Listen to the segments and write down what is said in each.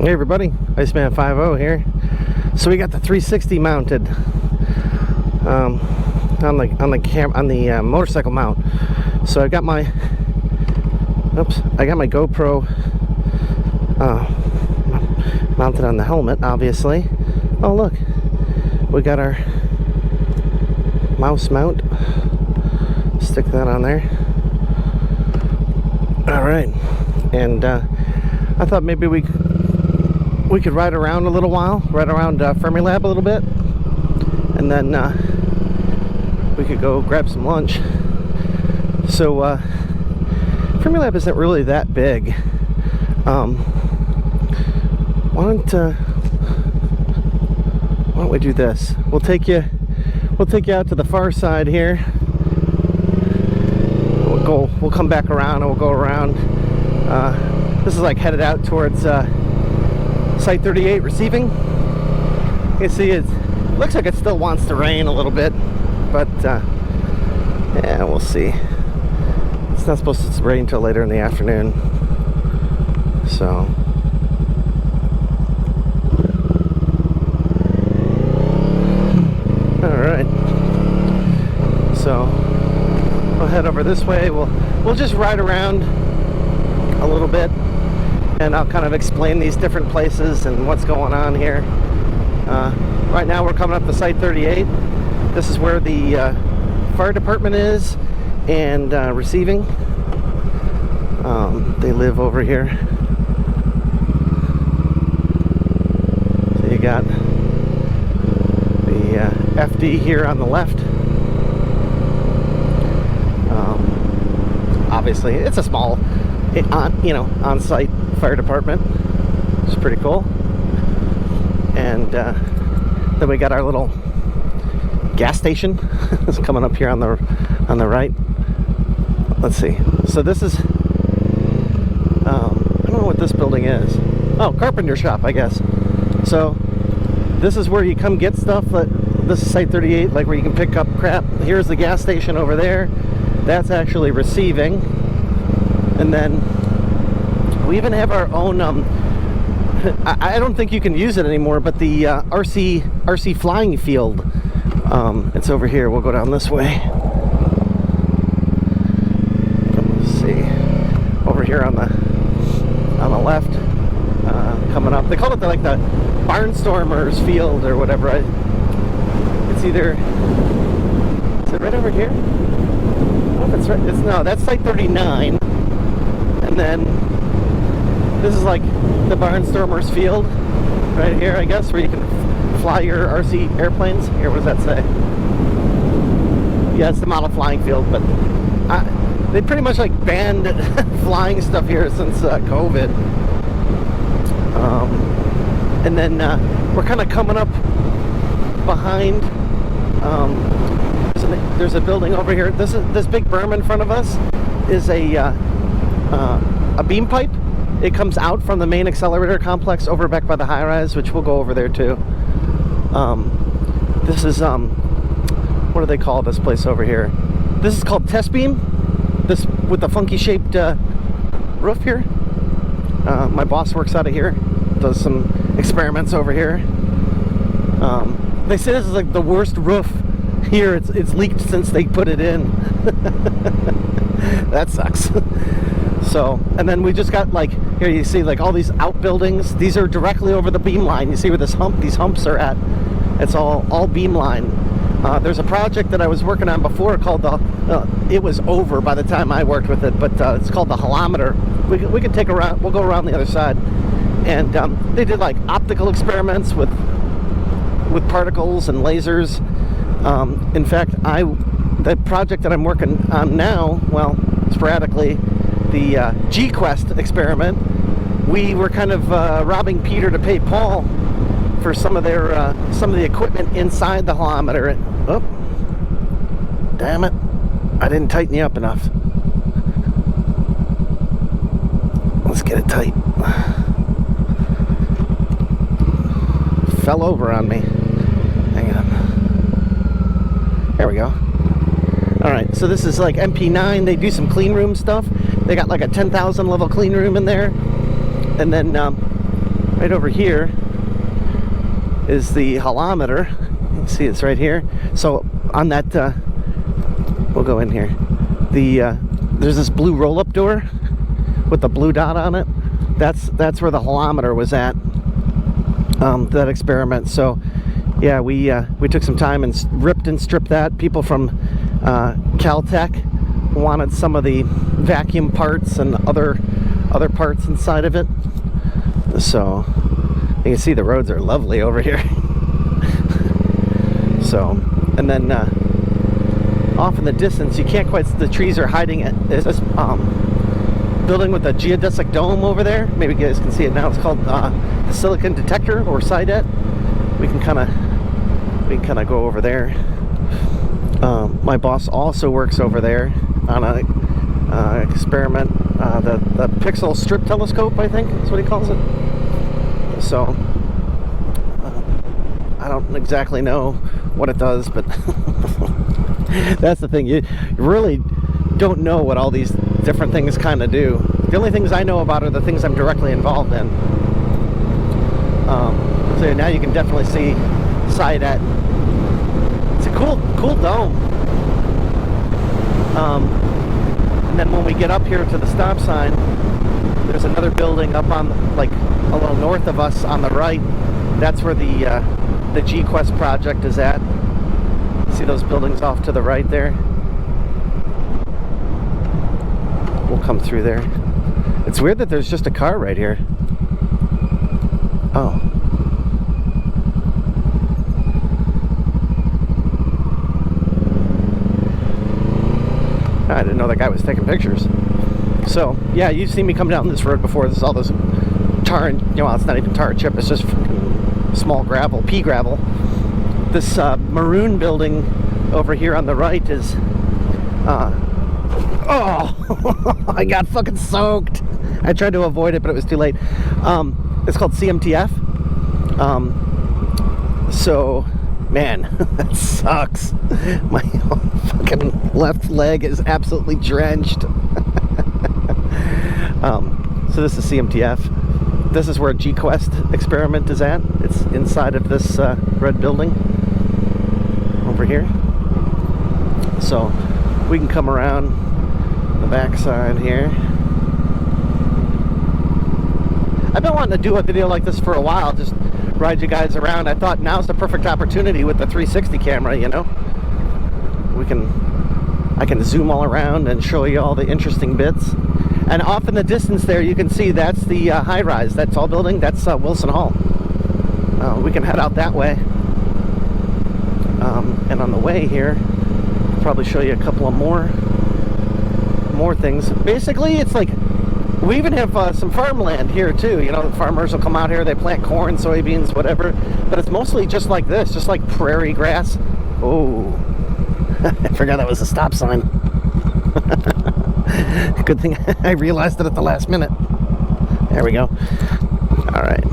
Hey everybody, Iceman 50 here. So we got the 360 mounted on the motorcycle mount. So I got my GoPro mounted on the helmet, obviously. Oh look, we got our mouse mount. Stick that on there. All right, and I thought maybe we could ride around a little while, ride around Fermilab a little bit, and then we could go grab some lunch. So Fermilab isn't really that big. Why don't we do this? We'll take you out to the far side here. We'll come back around and we'll go around. This is like headed out towards Site 38 receiving. You can see it looks like it still wants to rain a little bit, but yeah, we'll see. It's not supposed to rain until later in the afternoon, so all right. So we'll head over this way. We'll just ride around a little bit, and I'll kind of explain these different places and what's going on here. Right now we're coming up to Site 38. This is where the fire department is and receiving. They live over here. So you got the FD here on the left. Obviously it's a small on-site fire department. It's pretty cool. And then we got our little gas station. It's coming up here on the right. Let's see. So this is I don't know what this building is. Oh, carpenter shop, I guess. So this is where you come get stuff. This is Site 38, like where you can pick up crap. Here's the gas station over there. That's actually receiving. And then we even have our own I don't think you can use it anymore, but the RC flying field, it's over here. We'll go down this way. Let's see, over here on the left, coming up. They call it like the Barnstormers field or whatever. It's either, is it right over here? I don't know if it's right. No, that's Site 39, and then this is like the Barnstormers field right here, I guess, where you can fly your RC airplanes. Here, what does that say? Yeah, it's the model flying field, but they pretty much like banned flying stuff here since COVID. And then we're kind of coming up behind. There's a building over here. This big berm in front of us is a beam pipe. It comes out from the main accelerator complex over back by the high-rise, which we'll go over there too. This is what do they call this place over here? This is called test beam. This with the funky shaped roof here. My boss works out of here, does some experiments over here. They say this is like the worst roof here. It's leaked since they put it in. That sucks. So, and then we just got like, here you see like all these outbuildings. These are directly over the beam line. You see where these humps are at. It's all beam line. There's a project that I was working on before called it was over by the time I worked with it, but it's called the holometer. We could take around, we'll go around the other side. And they did like optical experiments with particles and lasers. In fact, the project that I'm working on now, well, sporadically, the G-Quest experiment, we were kind of robbing Peter to pay Paul for some of the equipment inside the holometer. Oh, damn it! I didn't tighten you up enough. Let's get it tight. Fell over on me. Hang on. There we go. All right, so this is like MP9. They do some clean room stuff. They got like a 10,000 level clean room in there, and then right over here is the holometer. You can see it's right here. So on that, we'll go in here. There's this blue roll-up door with the blue dot on it. That's where the holometer was at. That experiment. So yeah, we took some time and ripped and stripped that. People from Caltech wanted some of the vacuum parts and other parts inside of it. So you can see the roads are lovely over here. So, and then off in the distance, you can't quite, the trees are hiding it. There's this building with a geodesic dome over there. Maybe you guys can see it now. It's called the Silicon Detector, or SIDET. We can kind of go over there. My boss also works over there on a experiment, the Pixel Strip Telescope, I think is what he calls it. So I don't exactly know what it does, but that's the thing. You really don't know what all these different things kind of do. The only things I know about are the things I'm directly involved in. So now you can definitely see SIDET. It's a cool dome. And then when we get up here to the stop sign, there's another building up on, like, a little north of us on the right. That's where the G-Quest project is at. See those buildings off to the right there? We'll come through there. It's weird that there's just a car right here. Oh. I didn't know that guy was taking pictures. So, yeah, you've seen me come down this road before. This is all this tar and, you know, it's not even tar chip, it's just small gravel, pea gravel. This maroon building over here on the right is, oh, I got fucking soaked. I tried to avoid it, but it was too late. It's called CMTF. So, man, that sucks. My fucking left leg is absolutely drenched. So this is CMTF. This is where G-Quest experiment is at. It's inside of this red building over here. So we can come around the back side here. I've been wanting to do a video like this for a while, just ride you guys around. I thought now's the perfect opportunity with the 360 camera, you know. I can zoom all around and show you all the interesting bits. And off in the distance there, you can see that's the high-rise, that tall building. That's Wilson Hall. We can head out that way. And on the way here, I'll probably show you a couple of more things. Basically, it's like, we even have some farmland here too. You know, the farmers will come out here, they plant corn, soybeans, whatever. But it's mostly just like this, just like prairie grass. Oh, I forgot that was a stop sign. Good thing I realized it at the last minute. There we go. All right.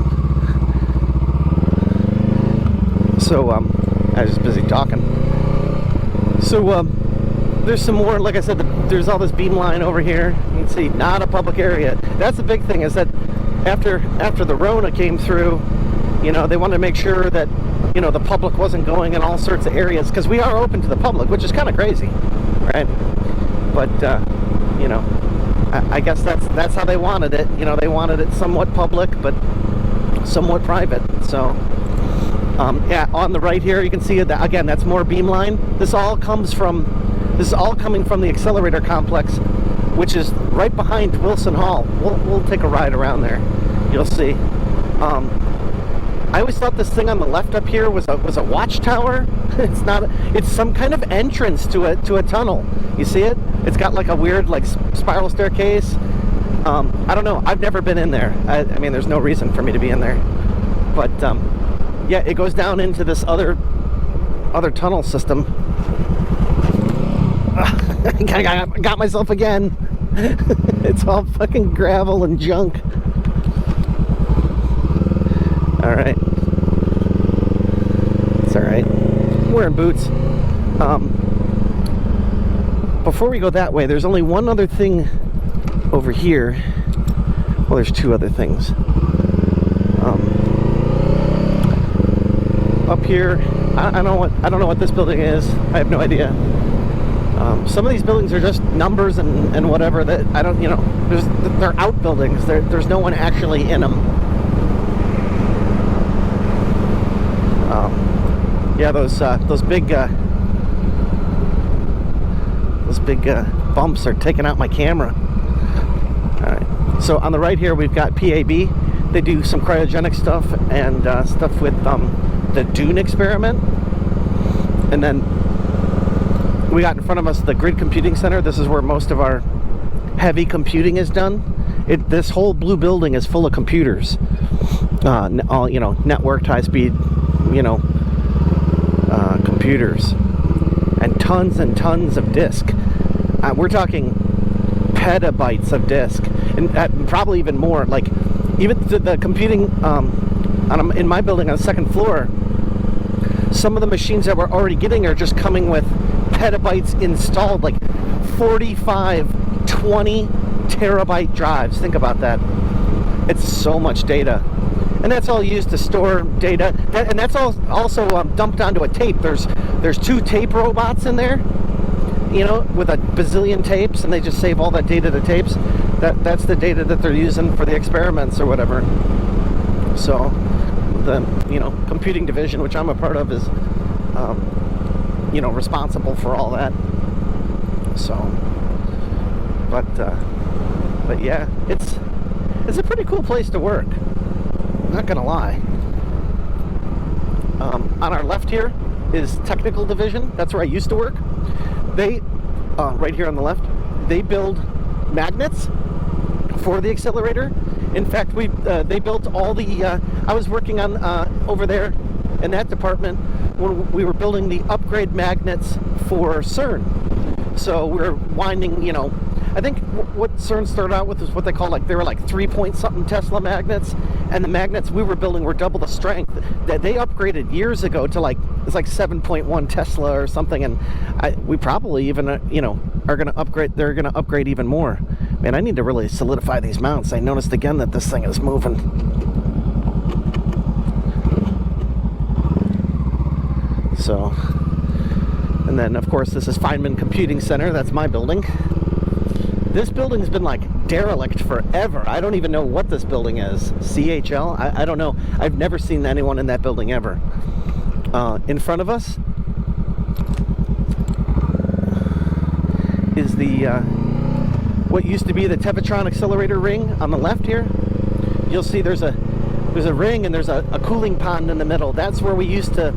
So, I was just busy talking. So, there's some more, like I said, there's all this beam line over here. You can see, not a public area. That's the big thing, is that after the Rona came through, you know, they wanted to make sure that, you know, the public wasn't going in all sorts of areas, because we are open to the public, which is kind of crazy, right? But, you know, I guess that's how they wanted it. You know, they wanted it somewhat public, but somewhat private. So, yeah, on the right here, you can see that, again, that's more beam line. This is all coming from the accelerator complex, which is right behind Wilson Hall. We'll take a ride around there. You'll see. I always thought this thing on the left up here was a watchtower. It's not. It's some kind of entrance to a tunnel. You see it? It's got like a weird like spiral staircase. I don't know. I've never been in there. I mean, there's no reason for me to be in there. But yeah, it goes down into this other tunnel system. I got myself again. It's all fucking gravel and junk. Alright. It's alright. I'm wearing boots. Before we go that way, there's only one other thing over here. Well, there's two other things. Up here, I don't know what this building is. I have no idea. Some of these buildings are just numbers and whatever that I don't, they're outbuildings. There's no one actually in them. Yeah, those big bumps are taking out my camera. All right. So on the right here, we've got PAB. They do some cryogenic stuff and stuff with the Dune experiment. And then we got in front of us the Grid Computing Center. This is where most of our heavy computing is done. This whole blue building is full of computers. All, networked, high-speed, computers. And tons of disk. We're talking petabytes of disk. And probably even more. Like, even the computing in my building on the second floor, some of the machines that we're already getting are just coming with petabytes installed, like 45 20 terabyte drives. Think about that. It's so much data, and that's all used to store data, and that's all also dumped onto a tape. There's 2 tape robots in there, with a bazillion tapes, and they just save all that data to tapes. That's the data that they're using for the experiments or whatever. So the computing division, which I'm a part of, is responsible for all that. So but yeah, it's a pretty cool place to work, not gonna lie. On our left here is technical division. That's where I used to work. They right here on the left, they build magnets for the accelerator. In fact, they built all the I was working on over there in that department when we were building the upgrade magnets for CERN. So we're winding, I think what CERN started out with is what they call they were like 3-point-something Tesla magnets, and the magnets we were building were double the strength. That they upgraded years ago to it's like 7.1 Tesla or something, and we probably even are going to upgrade. They're going to upgrade even more. Man, I need to really solidify these mounts. I noticed again that this thing is moving. So, and then of course this is Feynman Computing Center. That's my building. This building's been derelict forever. I don't even know what this building is. CHL? I don't know. I've never seen anyone in that building ever. In front of us is the what used to be the Tevatron accelerator ring on the left here. You'll see there's a ring and there's a cooling pond in the middle. That's where we used to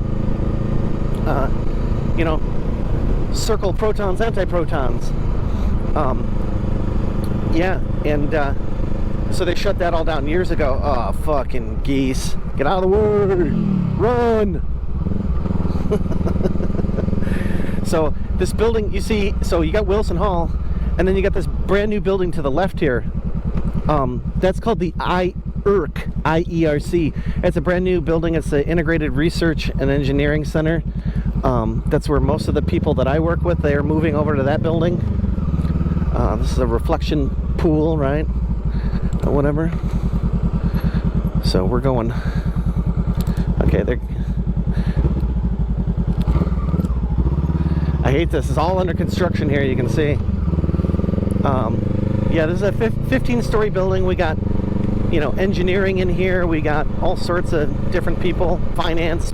circle protons, antiprotons. Yeah, and so they shut that all down years ago. Oh, fucking geese. Get out of the way! Run! So this building, you see, so you got Wilson Hall, and then you got this brand new building to the left here. That's called the IERC, I-E-R-C. It's a brand new building. It's an integrated research and engineering center. That's where most of the people that I work with, they are moving over to that building. This is a reflection pool, right? Or whatever. So we're going. Okay, I hate this. It's all under construction here. You can see. Yeah, this is a 15-story building. We got, engineering in here. We got all sorts of different people, finance,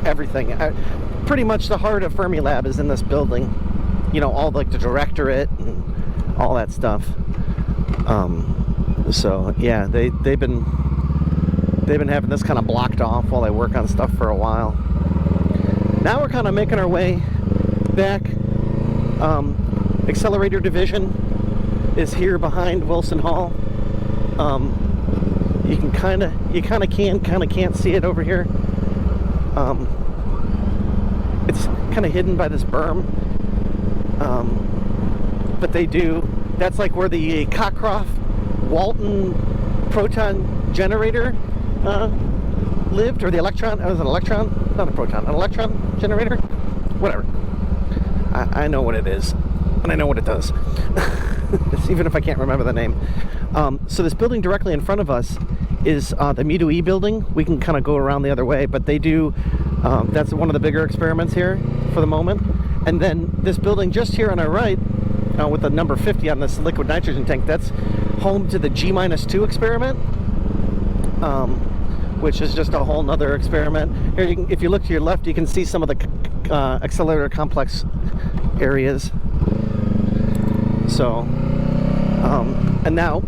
everything. Pretty much the heart of Fermilab is in this building. All the directorate and all that stuff. So yeah, they've been having this kind of blocked off while they work on stuff for a while. Now we're kind of making our way back. Accelerator division is here behind Wilson Hall. You kind of can't see it over here. It's kind of hidden by this berm. But they do. That's like where the Cockcroft Walton proton generator lived, or the electron. It was an electron, not a proton, an electron generator. Whatever. I know what it is, and I know what it does. Even if I can't remember the name. So this building directly in front of us is the Mu2E building. We can kind of go around the other way, but they do That's one of the bigger experiments here for the moment. And then this building just here on our right, with the number 50 on this liquid nitrogen tank, that's home to the G-2 experiment, which is just a whole nother experiment. Here, if you look to your left, you can see some of the accelerator complex areas. So, and now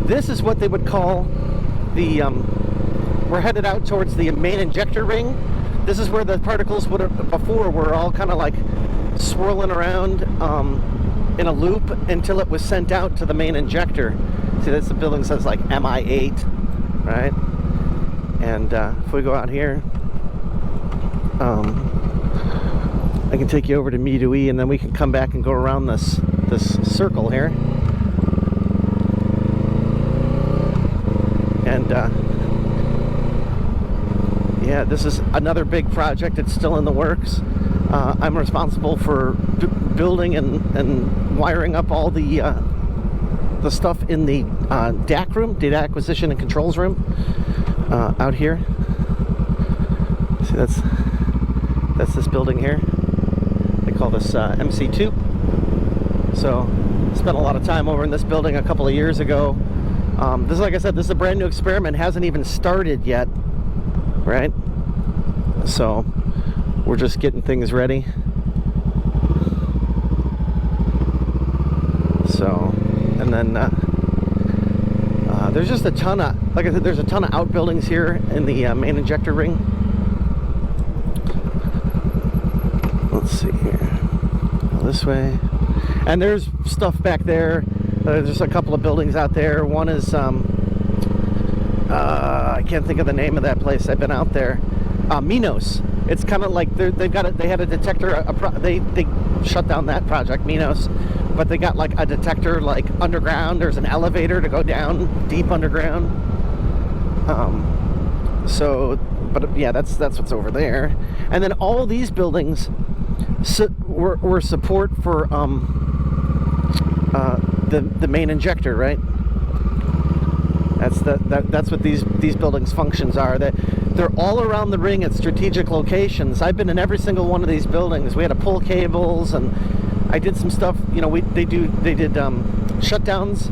this is what they would call the, we're headed out towards the main injector ring. This is where the particles would have, before, were all kind of like swirling around in a loop until it was sent out to the main injector. See, that's the building says like MI8, right? And if we go out here, I can take you over to Me2E, and then we can come back and go around this circle here. And yeah, this is another big project. It's still in the works. I'm responsible for building and wiring up all the stuff in the DAC room, data acquisition and controls room, out here. See, that's this building here. They call this MC2. So, spent a lot of time over in this building a couple of years ago. This is, like I said, this is a brand new experiment. Hasn't even started yet, right? So, we're just getting things ready. So, and then there's just a ton of, like I said, there's a ton of outbuildings here in the main injector ring. Let's see here. Go this way. And there's stuff back there. There's a couple of buildings out there. One is, I can't think of the name of that place. I've been out there. Minos. It's kind of like they've got they had a detector. They shut down that project, Minos, but they got like a detector like underground. There's an elevator to go down deep underground. So, but yeah, that's what's over there. And then all these buildings were support for the main injector, right? That's what these buildings' functions are. They're all around the ring at strategic locations. I've been in every single one of these buildings. We had to pull cables, and I did some stuff. You know, they did shutdowns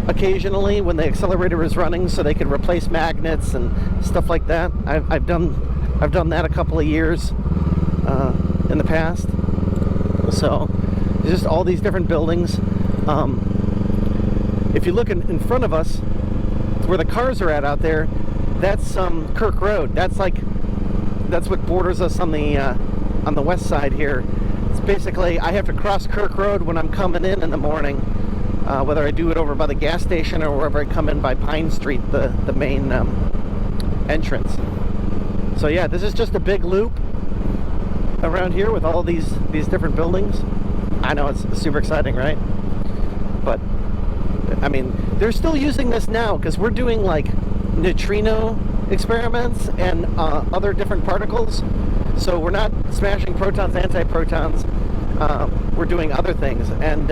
occasionally when the accelerator was running, so they could replace magnets and stuff like that. I've done that a couple of years in the past. So just all these different buildings. If you look in front of us, where the cars are at out there, that's Kirk Road. That's what borders us on the west side here. It's basically, I have to cross Kirk Road when I'm coming in the morning, whether I do it over by the gas station or wherever I come in by Pine Street, the main entrance. So yeah, this is just a big loop around here with all these different buildings. I know, it's super exciting, right? But I mean, they're still using this now because we're doing like neutrino experiments and other different particles. So we're not smashing protons, antiprotons. We're doing other things, and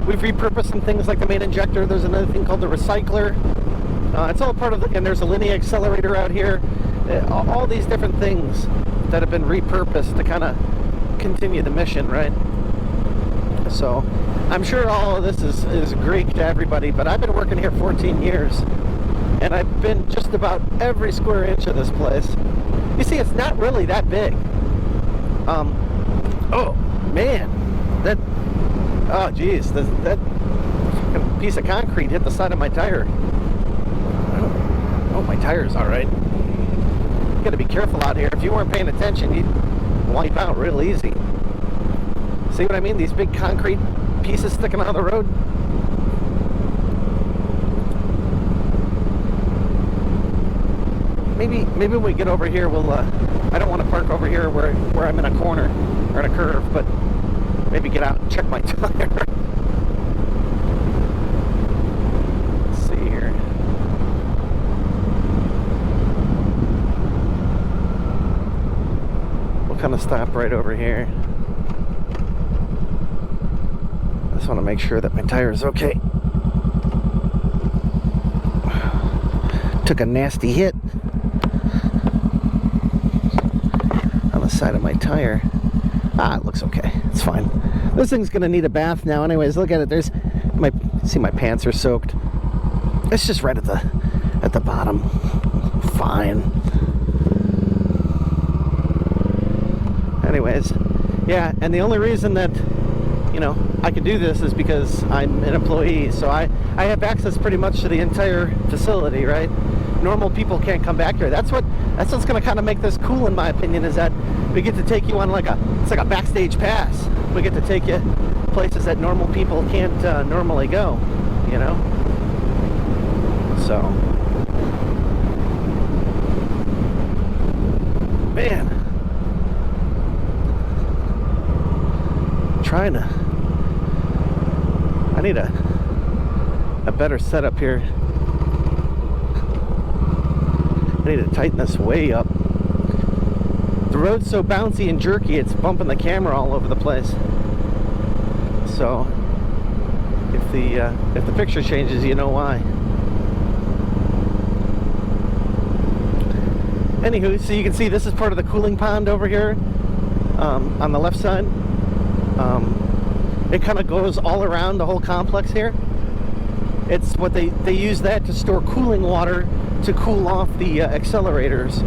we've repurposed some things like the main injector. There's another thing called the recycler. It's all part of and there's a linear accelerator out here. All these different things that have been repurposed to kind of continue the mission, right? So I'm sure all of this is Greek to everybody, but I've been working here 14 years, and I've been just about every square inch of this place. You see, it's not really that big. Oh man, oh geez, that piece of concrete hit the side of my tire. Oh, my tire's all right. You gotta be careful out here. If you weren't paying attention, you'd wipe out real easy. See what I mean? These big concrete pieces sticking out of the road. Maybe when we get over here, we'll. I don't want to park over here where I'm in a corner or in a curve, but maybe get out and check my tire. Let's see here. We'll kind of stop right over here. I just want to make sure that my tire is okay. Took a nasty hit. side of my tire. It looks okay. It's fine. This thing's gonna need a bath now anyways. Look at it. There's see my pants are soaked. It's just right at the bottom. Fine. Anyways, yeah, and the only reason that, you know, I can do this is because I'm an employee, so I have access pretty much to the entire facility, right? Normal people can't come back here. That's what's going to kind of make this cool, in my opinion, is that we get to take you on it's like a backstage pass. We get to take you places that normal people can't normally go, you know? So, man, I need a better setup here. I need to tighten this way up. The road's so bouncy and jerky, it's bumping the camera all over the place. So if the picture changes, you know why. Anywho, so you can see this is part of the cooling pond over here on the left side. It kind of goes all around the whole complex here. It's what they use that to store cooling water to cool off the accelerators.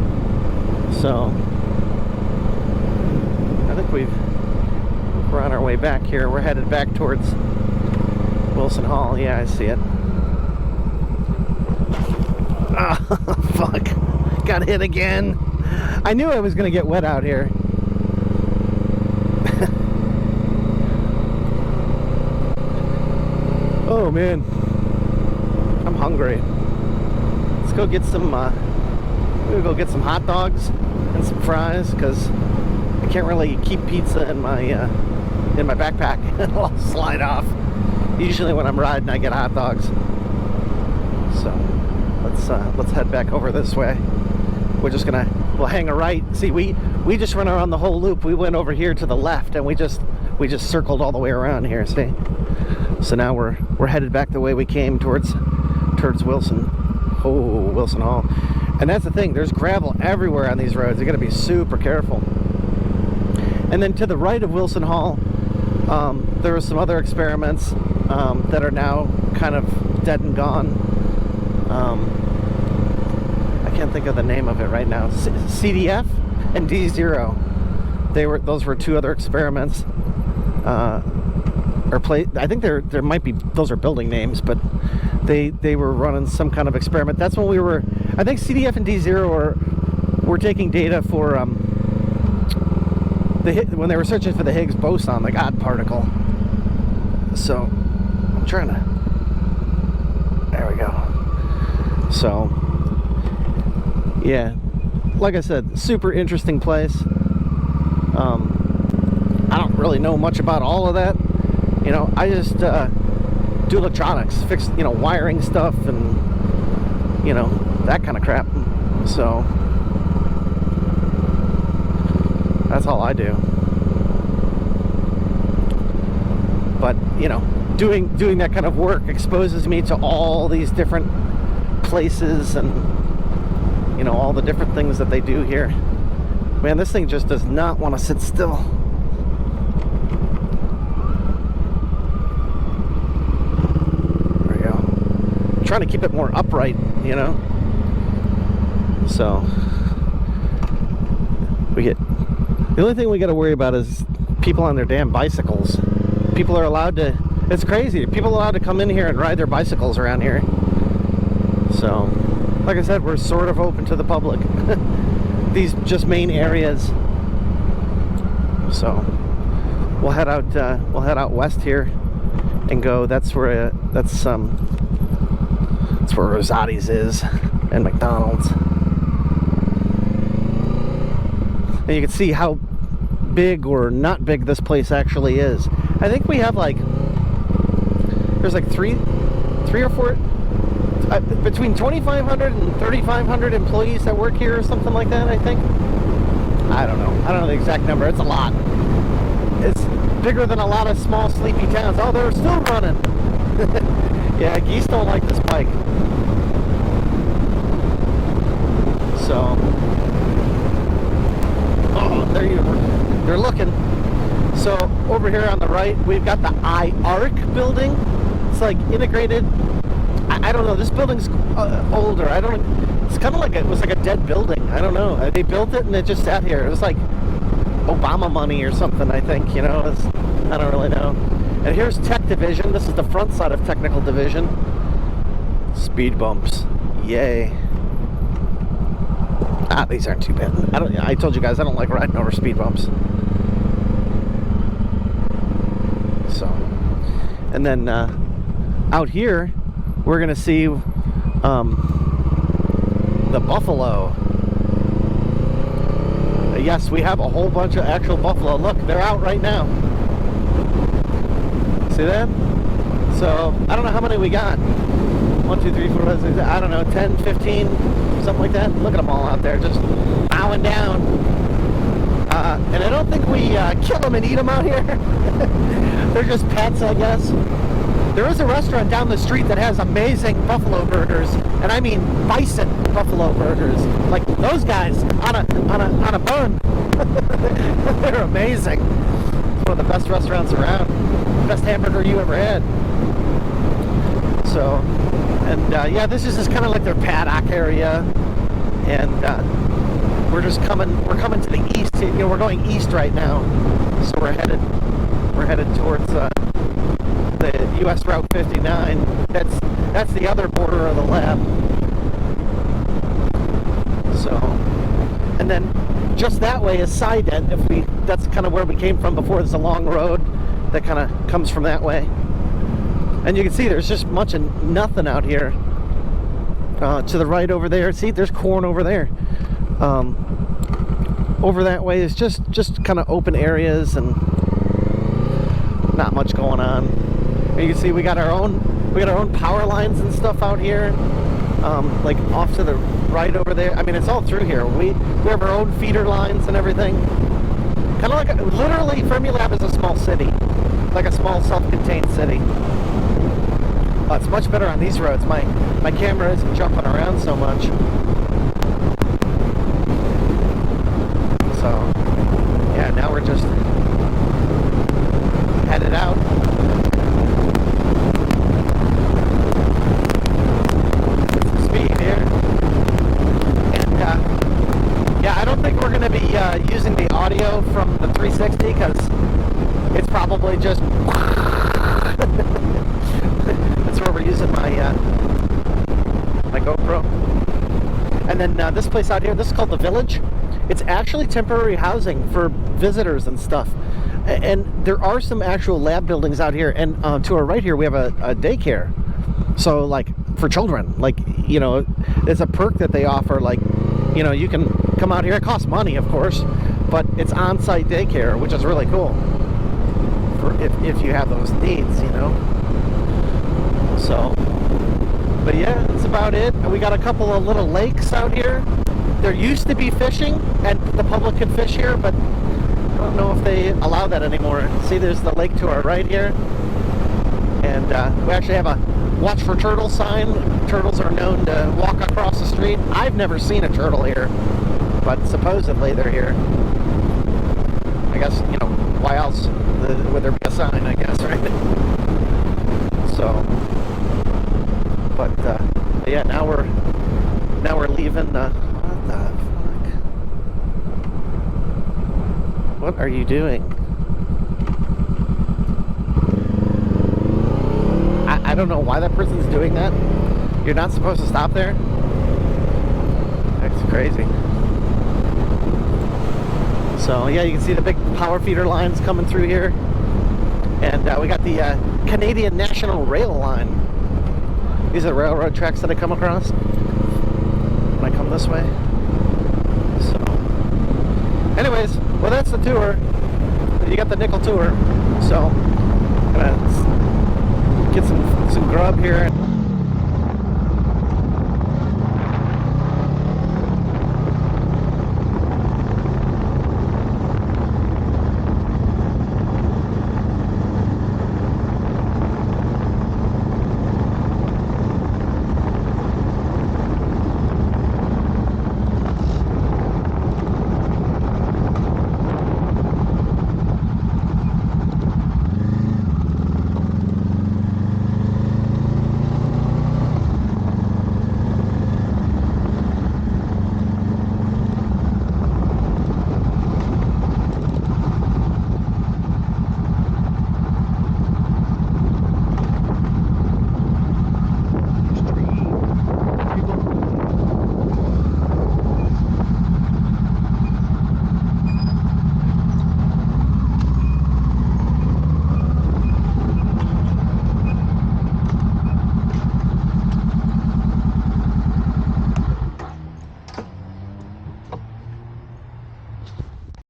So I think we're on our way back here. We're headed back towards Wilson Hall. Yeah, I see it. Oh, fuck. Got hit again. I knew I was gonna get wet out here. Oh man, I'm hungry. Let's go get some. We'll go get some hot dogs and some fries, because I can't really keep pizza in my backpack. It'll slide off. Usually when I'm riding, I get hot dogs. So let's head back over this way. We'll hang a right. See, we just went around the whole loop. We went over here to the left, and we just circled all the way around here. See. So now we're headed back the way we came towards Wilson. Oh, Wilson Hall. And that's the thing, there's gravel everywhere on these roads. You gotta be super careful. And then to the right of Wilson Hall, there were some other experiments that are now kind of dead and gone. I can't think of the name of it right now. CDF and D0. Those were two other experiments. I think there might be, those are building names, but they were running some kind of experiment. That's when I think CDF and D0 were taking data for when they were searching for the Higgs boson, the God particle. So I'm trying to, there we go. So yeah, like I said, super interesting place. I don't really know much about all of that. You know, I just do electronics, fix, you know, wiring stuff and, you know, that kind of crap. So that's all I do. But, you know, doing that kind of work exposes me to all these different places and, you know, all the different things that they do here. Man, this thing just does not want to sit still. Trying to keep it more upright, you know. So the only thing we got to worry about is people on their damn bicycles. People are allowed to, it's crazy, people are allowed to come in here and ride their bicycles around here. So like I said, we're sort of open to the public. These just main areas. So we'll head out west here and go, that's where Rosati's is, and McDonald's. And you can see how big or not big this place actually is. I think we have there's like three or four, between 2,500 and 3,500 employees that work here or something like that, I think. I don't know the exact number. It's a lot. It's bigger than a lot of small sleepy towns. Oh, they're still running. Yeah, geese don't like this bike. So, oh, they're even over here on the right, we've got the IARC building. It's like integrated. I don't know. This building's older. I don't. It's kind of like it was like a dead building. I don't know. They built it and it just sat here. It was like Obama money or something. I think. You know. I don't really know. And here's Tech Division. This is the front side of Technical Division. Speed bumps. Yay. Ah, these aren't too bad. I told you guys I don't like riding over speed bumps. So, and then out here we're gonna see the buffalo. Yes, we have a whole bunch of actual buffalo. Look, they're out right now. See that? So I don't know how many we got. 1, 2, 3, 4, 5, 6, I don't know, 10, 15, something like that. Look at them all out there just bowing down. And I don't think we kill them and eat them out here. They're just pets, I guess. There is a restaurant down the street that has amazing buffalo burgers, and I mean bison buffalo burgers. Like those guys on a bun. They're amazing. It's one of the best restaurants around. Best hamburger you ever had. So, and yeah, this is just kind of like their paddock area, and we're coming to the east. You know, we're going east right now, so we're headed towards the U.S. Route 59. That's the other border of the lab. So, and then just that way is Sident. That's kind of where we came from before. There's a long road that kind of comes from that way. And you can see there's just much of nothing out here. To the right over there, see, there's corn over there. Over that way is just kind of open areas and not much going on. And you can see we got our own power lines and stuff out here. Like off to the right over there. I mean, it's all through here. We have our own feeder lines and everything. Kind of like literally, Fermilab is a small city, like a small self-contained city. It's much better on these roads. My camera isn't jumping around so much. So, yeah, now we're just headed out. Some speed here. And, yeah, I don't think we're going to be using the audio from the 360 because it's probably just... That's where we're using my GoPro. And then this place out here, this is called The Village. It's actually temporary housing for visitors and stuff. And there are some actual lab buildings out here. And to our right here, we have a daycare. So, like, for children. Like, you know, it's a perk that they offer. Like, you know, you can come out here. It costs money, of course. But it's on-site daycare, which is really cool. For if you have those needs, you know. So, but yeah, that's about it. We got a couple of little lakes out here. There used to be fishing, and the public could fish here, but I don't know if they allow that anymore. See, there's the lake to our right here. And we actually have a watch for turtle sign. Turtles are known to walk across the street. I've never seen a turtle here, but supposedly they're here. I guess, you know, why else would there be a sign, I guess, right? So, but yeah, now we're leaving. What the fuck? What are you doing? I don't know why that person's doing that. You're not supposed to stop there. That's crazy. So yeah, you can see the big power feeder lines coming through here. And we got the Canadian National Rail line. These are railroad tracks that I come across when I come this way. So, anyways, well, that's the tour. You got the nickel tour. So, I'm gonna get some grub here.